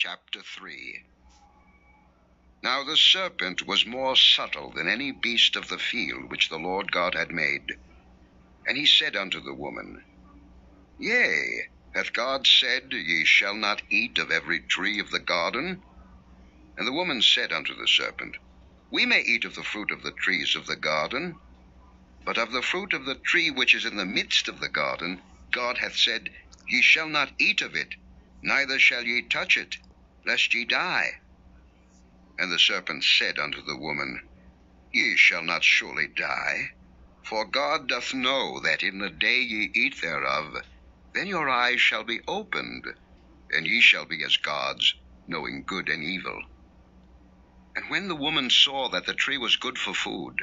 Chapter 3. Now the serpent was more subtle than any beast of the field which the Lord God had made. And he said unto the woman, Yea, hath God said, Ye shall not eat of every tree of the garden? And the woman said unto the serpent, We may eat of the fruit of the trees of the garden, but of the fruit of the tree which is in the midst of the garden, God hath said, Ye shall not eat of it, neither shall ye touch it, lest ye die. And the serpent said unto the woman, Ye shall not surely die, for God doth know that in the day ye eat thereof, then your eyes shall be opened, and ye shall be as gods, knowing good and evil. And when the woman saw that the tree was good for food,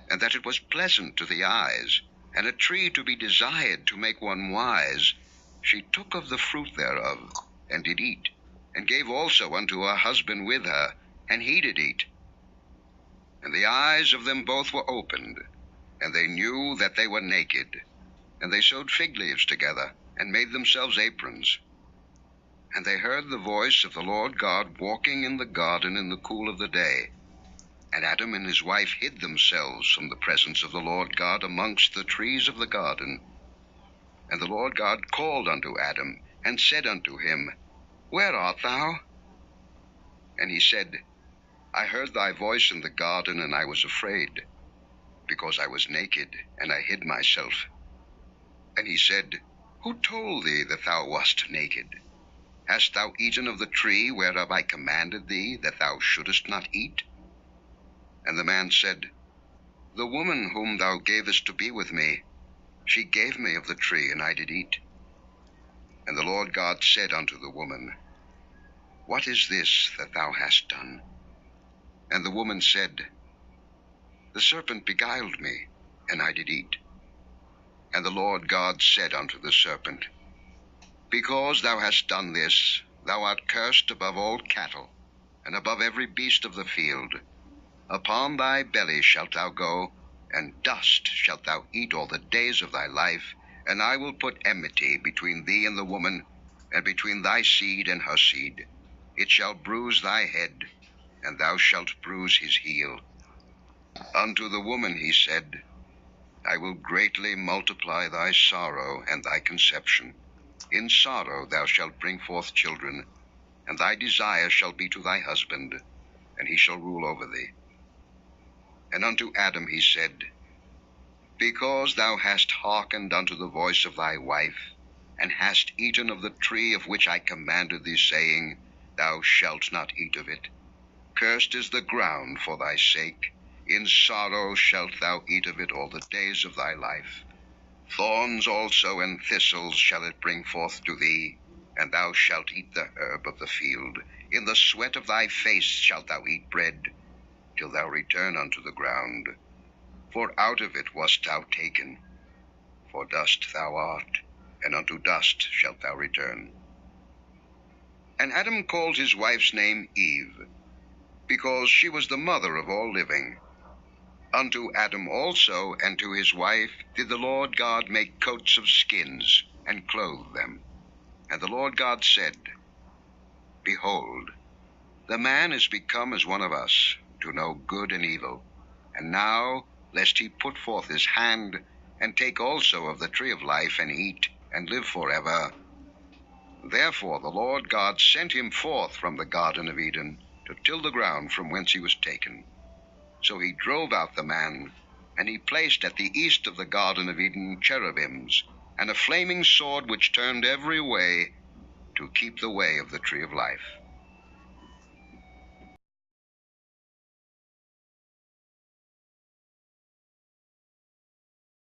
and that it was pleasant to the eyes, and a tree to be desired to make one wise, she took of the fruit thereof, and did eat, and gave also unto her husband with her, and he did eat. And the eyes of them both were opened, and they knew that they were naked. And they sewed fig leaves together, and made themselves aprons. And they heard the voice of the Lord God walking in the garden in the cool of the day. And Adam and his wife hid themselves from the presence of the Lord God amongst the trees of the garden. And the Lord God called unto Adam, and said unto him, Where art thou? And he said, I heard thy voice in the garden, and I was afraid, because I was naked, and I hid myself. And he said, Who told thee that thou wast naked? Hast thou eaten of the tree whereof I commanded thee that thou shouldest not eat? And the man said, The woman whom thou gavest to be with me, she gave me of the tree, and I did eat. And the Lord God said unto the woman, What is this that thou hast done? And the woman said, The serpent beguiled me, and I did eat. And the Lord God said unto the serpent, Because thou hast done this, thou art cursed above all cattle, and above every beast of the field. Upon thy belly shalt thou go, and dust shalt thou eat all the days of thy life. And I will put enmity between thee and the woman, and between thy seed and her seed. It shall bruise thy head, and thou shalt bruise his heel. Unto the woman he said, I will greatly multiply thy sorrow and thy conception. In sorrow thou shalt bring forth children, and thy desire shall be to thy husband, and he shall rule over thee. And unto Adam he said, Because thou hast hearkened unto the voice of thy wife, and hast eaten of the tree of which I commanded thee, saying, Thou shalt not eat of it, cursed is the ground for thy sake. In sorrow shalt thou eat of it all the days of thy life. Thorns also and thistles shall it bring forth to thee, and thou shalt eat the herb of the field. In the sweat of thy face shalt thou eat bread, till thou return unto the ground. For out of it wast thou taken. For dust thou art, and unto dust shalt thou return. And Adam called his wife's name Eve, because she was the mother of all living. Unto Adam also and to his wife did the Lord God make coats of skins, and clothe them. And the Lord God said, Behold, the man is become as one of us, to know good and evil. And now, lest he put forth his hand, and take also of the tree of life, and eat, and live forever. Therefore the Lord God sent him forth from the garden of Eden, to till the ground from whence he was taken. So he drove out the man, and he placed at the east of the garden of Eden cherubims, and a flaming sword which turned every way, to keep the way of the tree of life.